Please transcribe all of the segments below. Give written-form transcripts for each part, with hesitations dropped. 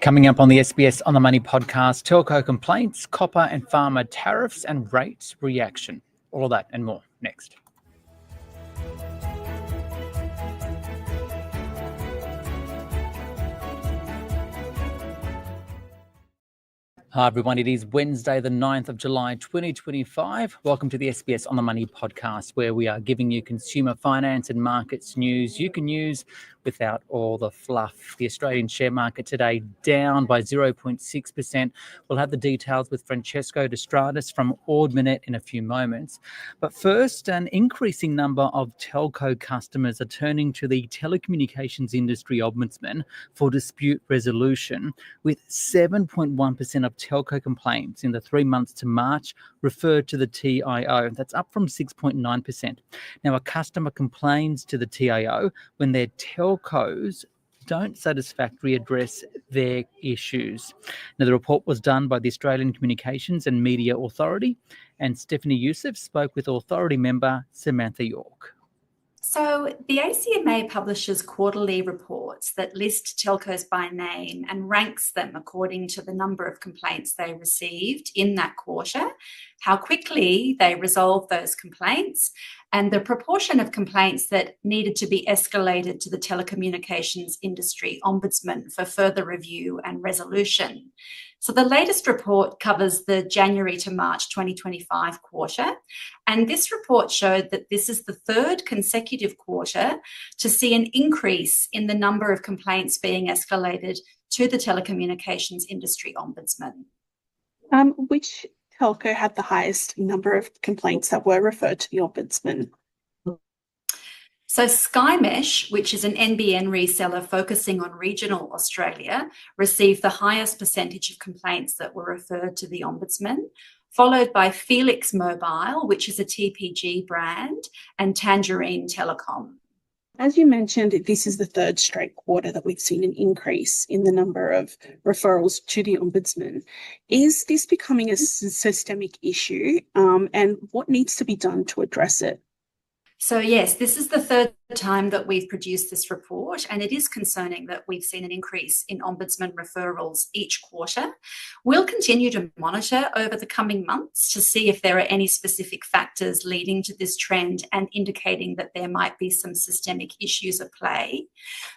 Coming up on the SBS On The Money podcast, telco complaints, copper and pharma tariffs and rates reaction. All of that and more next. Hi everyone, it is Wednesday the 9th of July 2025. Welcome to the SBS On The Money podcast, where we are giving you consumer finance and markets news you can use without all the fluff. The Australian share market today down by 0.6%. We'll have the details with Francesco De Stradis from Ord Minnett in a few moments. But first, an increasing number of telco customers are turning to the telecommunications industry ombudsman for dispute resolution, with 7.1% of telco complaints in the 3 months to March referred to the TIO. That's up from 6.9%. Now, a customer complains to the TIO when their telcos don't satisfactorily address their issues. Now, the report was done by the Australian Communications and Media Authority, and Stephanie Youssef spoke with Authority member Samantha Yorke. So the ACMA publishes quarterly reports that list telcos by name and ranks them according to the number of complaints they received in that quarter, how quickly they resolved those complaints, and the proportion of complaints that needed to be escalated to the telecommunications industry ombudsman for further review and resolution. So the latest report covers the January to March 2025 quarter, and this report showed that this is the third consecutive quarter to see an increase in the number of complaints being escalated to the telecommunications industry ombudsman. Which telco had the highest number of complaints that were referred to the ombudsman? So SkyMesh, which is an NBN reseller focusing on regional Australia, received the highest percentage of complaints that were referred to the ombudsman, followed by Felix Mobile, which is a TPG brand, and Tangerine Telecom. As you mentioned, this is the third straight quarter that we've seen an increase in the number of referrals to the ombudsman. Is this becoming a systemic issue, and what needs to be done to address it? So yes, this is the third time that we've produced this report, and it is concerning that we've seen an increase in ombudsman referrals each quarter. We'll continue to monitor over the coming months to see if there are any specific factors leading to this trend and indicating that there might be some systemic issues at play.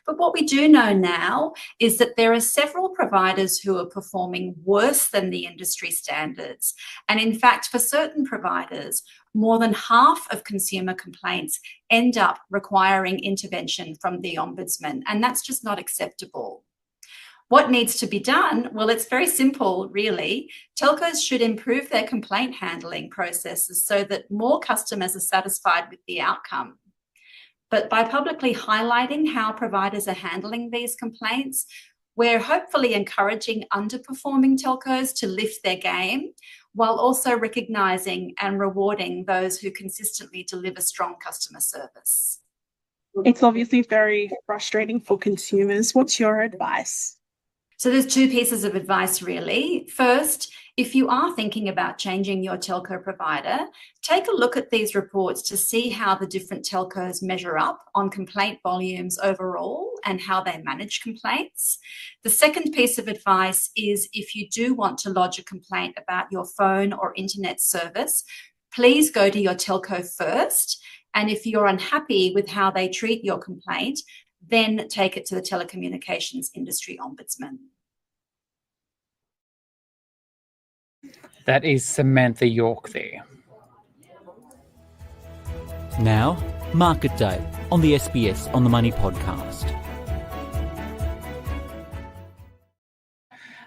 But what we do know now is that there are several providers who are performing worse than the industry standards. And in fact, for certain providers, more than half of consumer complaints end up requiring intervention from the ombudsman, and that's just not acceptable. What needs to be done? Well, it's very simple, really. Telcos should improve their complaint handling processes so that more customers are satisfied with the outcome. But by publicly highlighting how providers are handling these complaints, we're hopefully encouraging underperforming telcos to lift their game, while also recognising and rewarding those who consistently deliver strong customer service. It's obviously very frustrating for consumers. What's your advice? So there's two pieces of advice, really. First, if you are thinking about changing your telco provider, take a look at these reports to see how the different telcos measure up on complaint volumes overall and how they manage complaints. The second piece of advice is, if you do want to lodge a complaint about your phone or internet service, please go to your telco first. And if you're unhappy with how they treat your complaint, then take it to the telecommunications industry ombudsman. That is Samantha Yorke there. Now, Market Day on the SBS On The Money podcast.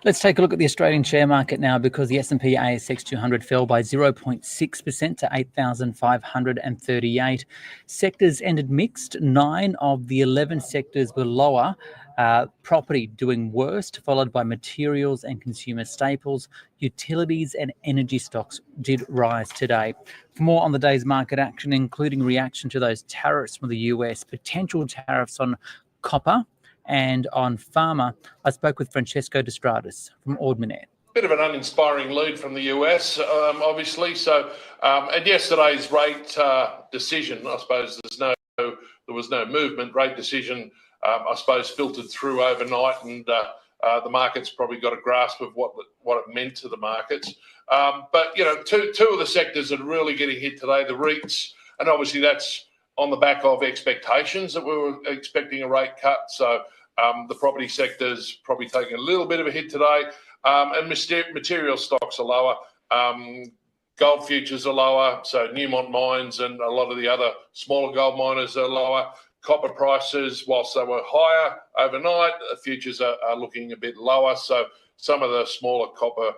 Let's take a look at the Australian share market now, because the S&P ASX 200 fell by 0.6% to 8,538. Sectors ended mixed. 9 of the 11 sectors were lower. Property doing worst, followed by materials and consumer staples. Utilities and energy stocks did rise today. For more on the day's market action, including reaction to those tariffs from the US, potential tariffs on copper and on pharma, I spoke with Francesco De Stradis from Ord Minnett. Bit of an uninspiring lead from the US, obviously. So, and yesterday's rate decision, I suppose there was no movement. Rate decision, I suppose, filtered through overnight and the market's probably got a grasp of what it meant to the markets. But, two of the sectors that are really getting hit today, the REITs, and obviously that's on the back of expectations that we were expecting a rate cut. So the property sector's probably taking a little bit of a hit today. And material stocks are lower. Gold futures are lower. So Newmont Mines and a lot of the other smaller gold miners are lower. Copper prices, whilst they were higher overnight, futures are looking a bit lower. So some of the smaller copper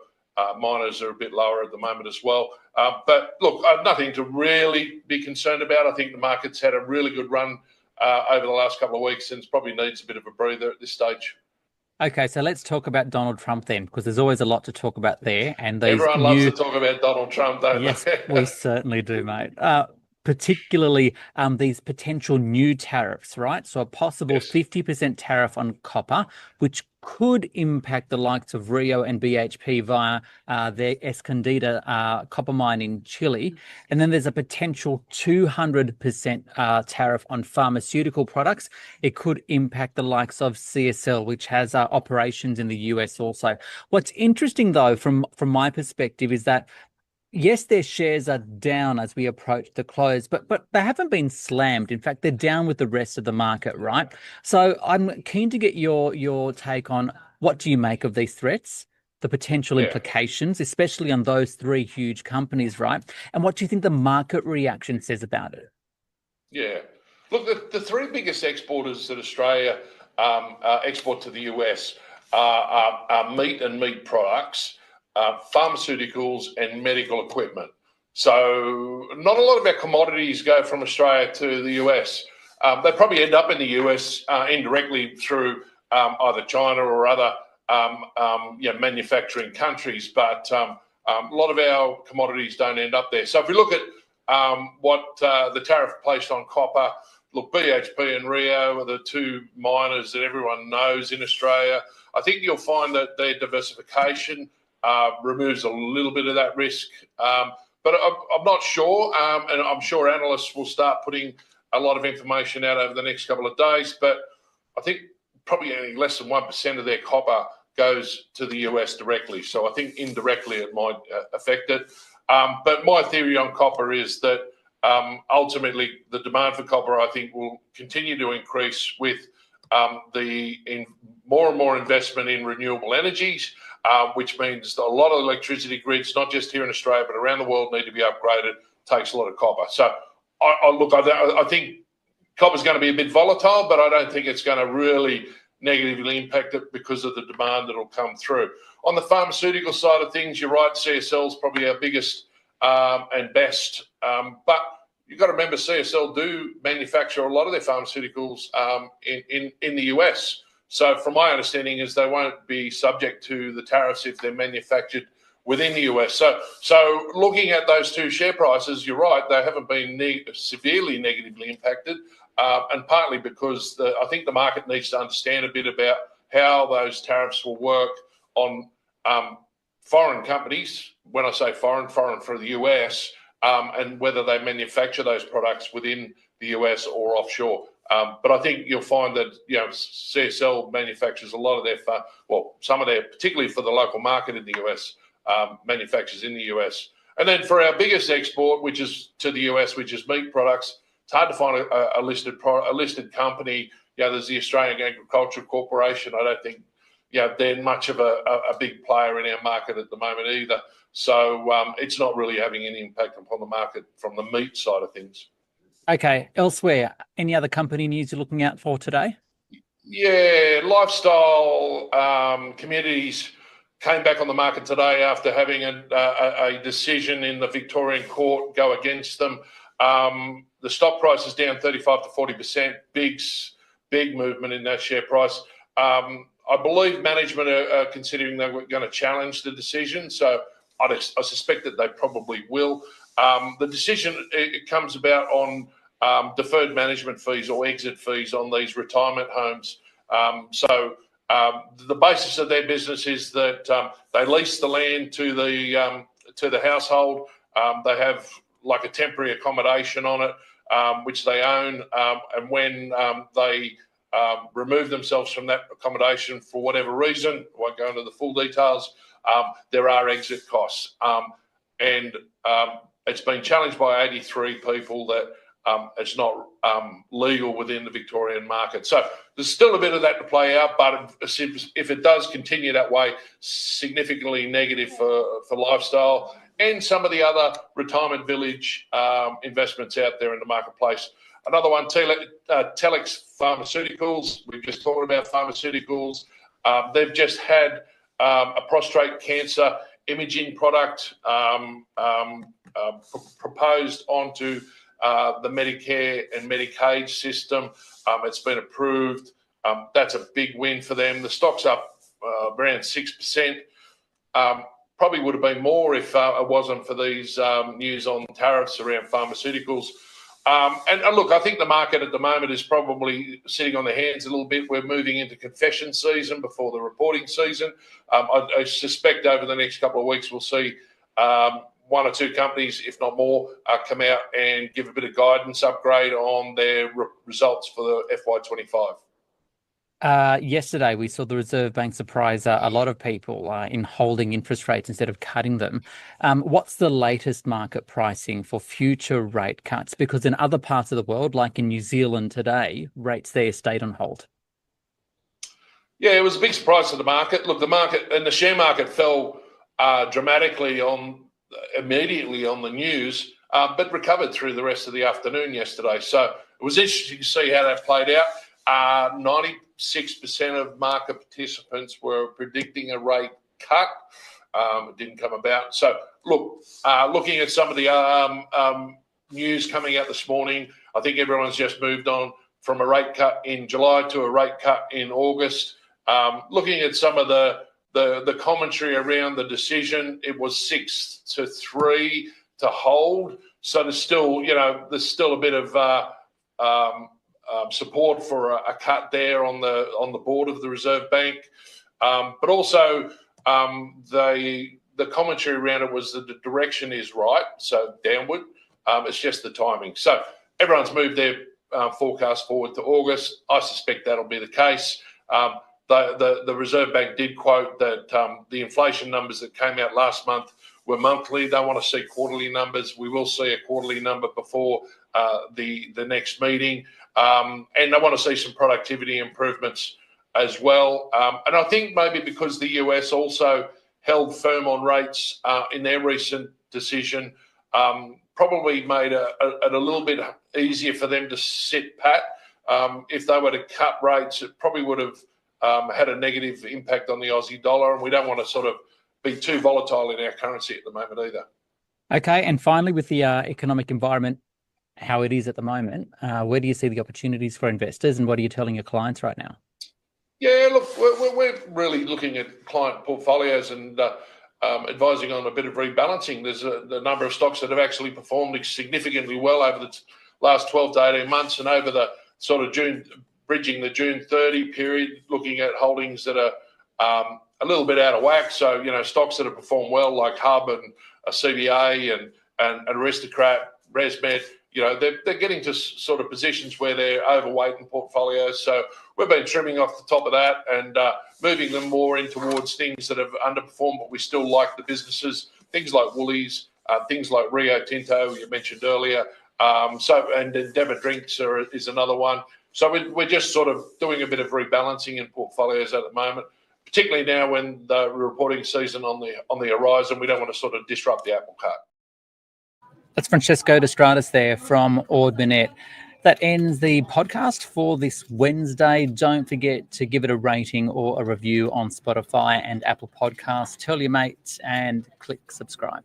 miners are a bit lower at the moment as well. But look, nothing to really be concerned about. I think the market's had a really good run over the last couple of weeks and probably needs a bit of a breather at this stage. Okay, so let's talk about Donald Trump then, because there's always a lot to talk about there. And everyone loves to talk about Donald Trump, don't they? Yes, we certainly do, mate. Particularly these potential new tariffs, right? So a possible 50% tariff on copper, which could impact the likes of Rio and BHP via their Escondida copper mine in Chile. And then there's a potential 200% tariff on pharmaceutical products. It could impact the likes of CSL, which has operations in the US also. What's interesting, though, from my perspective, is that yes, their shares are down as we approach the close, but they haven't been slammed. In fact, they're down with the rest of the market, right? So I'm keen to get your take on what do you make of these threats, the potential implications, especially on those three huge companies, right? And what do you think the market reaction says about it? Yeah. Look, the three biggest exporters that Australia export to the US are meat and meat products, pharmaceuticals and medical equipment. So not a lot of our commodities go from Australia to the US. They probably end up in the US indirectly through either China or other manufacturing countries, but a lot of our commodities don't end up there. So if we look at what the tariff placed on copper, look, BHP and Rio are the two miners that everyone knows in Australia. I think you'll find that their diversification removes a little bit of that risk. But I'm not sure, and I'm sure analysts will start putting a lot of information out over the next couple of days, but I think probably only less than 1% of their copper goes to the US directly. So I think indirectly it might affect it. But my theory on copper is that ultimately the demand for copper, I think, will continue to increase with more and more investment in renewable energies, which means a lot of electricity grids, not just here in Australia, but around the world, need to be upgraded. Takes a lot of copper. So I think copper's going to be a bit volatile, but I don't think it's going to really negatively impact it because of the demand that will come through. On the pharmaceutical side of things, you're right, CSL's probably our biggest and best. But you've got to remember CSL do manufacture a lot of their pharmaceuticals in the US. So from my understanding is they won't be subject to the tariffs if they're manufactured within the US. So looking at those two share prices, you're right, they haven't been severely negatively impacted, and partly because I think the market needs to understand a bit about how those tariffs will work on foreign companies. When I say foreign for the US, and whether they manufacture those products within the US or offshore. But I think you'll find that CSL manufactures a lot of their some of their, particularly for the local market in the US, manufactures in the US. And then for our biggest export, which is to the US, which is meat products, it's hard to find a listed company. There's the Australian Agricultural Corporation. I don't think they're much of a big player in our market at the moment either. So it's not really having any impact upon the market from the meat side of things. Okay, elsewhere, any other company news you're looking out for today? Yeah, lifestyle communities came back on the market today after having a decision in the Victorian court go against them. The stock price is down 35 to 40%, big movement in that share price. I believe management are considering they were going to challenge the decision, so I suspect that they probably will. The decision, it comes about on deferred management fees or exit fees on these retirement homes. So the basis of their business is that they lease the land to the household. They have like a temporary accommodation on it, which they own. And when they remove themselves from that accommodation for whatever reason, I won't go into the full details, there are exit costs. And it's been challenged by 83 people that it's not legal within the Victorian market. So there's still a bit of that to play out, but if it does continue that way, significantly negative for lifestyle and some of the other retirement village investments out there in the marketplace. Another one, Telix Pharmaceuticals. We've just talked about pharmaceuticals. They've just had a prostate cancer imaging product proposed onto the Medicare and Medicaid system. It's been approved. That's a big win for them. The stock's up around 6%. Probably would have been more if it wasn't for these news on tariffs around pharmaceuticals. And look, I think the market at the moment is probably sitting on their hands a little bit. We're moving into confession season before the reporting season. I suspect over the next couple of weeks we'll see one or two companies, if not more, come out and give a bit of guidance upgrade on their results for the FY25. Yesterday, we saw the Reserve Bank surprise a lot of people in holding interest rates instead of cutting them. What's the latest market pricing for future rate cuts? Because in other parts of the world, like in New Zealand today, rates there stayed on hold. Yeah, it was a big surprise to the market. Look, the market and the share market fell dramatically immediately on the news, but recovered through the rest of the afternoon yesterday. So it was interesting to see how that played out. 96% of market participants were predicting a rate cut. It didn't come about. So look, looking at some of the news coming out this morning, I think everyone's just moved on from a rate cut in July to a rate cut in August. Looking at some of the commentary around the decision, it was 6-3 to hold. So there's still a bit of support for a cut there on the board of the Reserve Bank, but also the commentary around it was that the direction is right, so downward. It's just the timing. So everyone's moved their forecast forward to August. I suspect that'll be the case. The Reserve Bank did quote that the inflation numbers that came out last month were monthly. They want to see quarterly numbers. We will see a quarterly number before the next meeting. And they want to see some productivity improvements as well. And I think maybe because the US also held firm on rates in their recent decision, probably made it a little bit easier for them to sit pat. If they were to cut rates, it probably would have had a negative impact on the Aussie dollar, and we don't want to sort of be too volatile in our currency at the moment either. Okay, and finally, with the economic environment, how it is at the moment, where do you see the opportunities for investors, and what are you telling your clients right now? Yeah, look, we're really looking at client portfolios and advising on a bit of rebalancing. There's the number of stocks that have actually performed significantly well over the last 12 to 18 months, and over the sort of bridging the June 30 period, looking at holdings that are a little bit out of whack. So, stocks that have performed well like Hub and CBA and Aristocrat, ResMed, they're getting to sort of positions where they're overweight in portfolios. So we've been trimming off the top of that and moving them more in towards things that have underperformed, but we still like the businesses, things like Woolies, things like Rio Tinto, you mentioned earlier. And Endeavour Drinks is another one. So we're just sort of doing a bit of rebalancing in portfolios at the moment, particularly now when the reporting season on the horizon. We don't want to sort of disrupt the apple cart. That's Francesco De Stradis there from Ord Minnett. That ends the podcast for this Wednesday. Don't forget to give it a rating or a review on Spotify and Apple Podcasts. Tell your mates and click subscribe.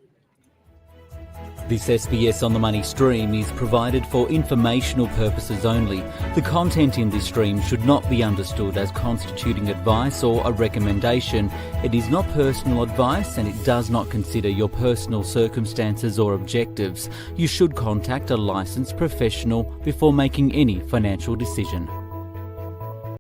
This SBS On The Money stream is provided for informational purposes only. The content in this stream should not be understood as constituting advice or a recommendation. It is not personal advice and it does not consider your personal circumstances or objectives. You should contact a licensed professional before making any financial decision.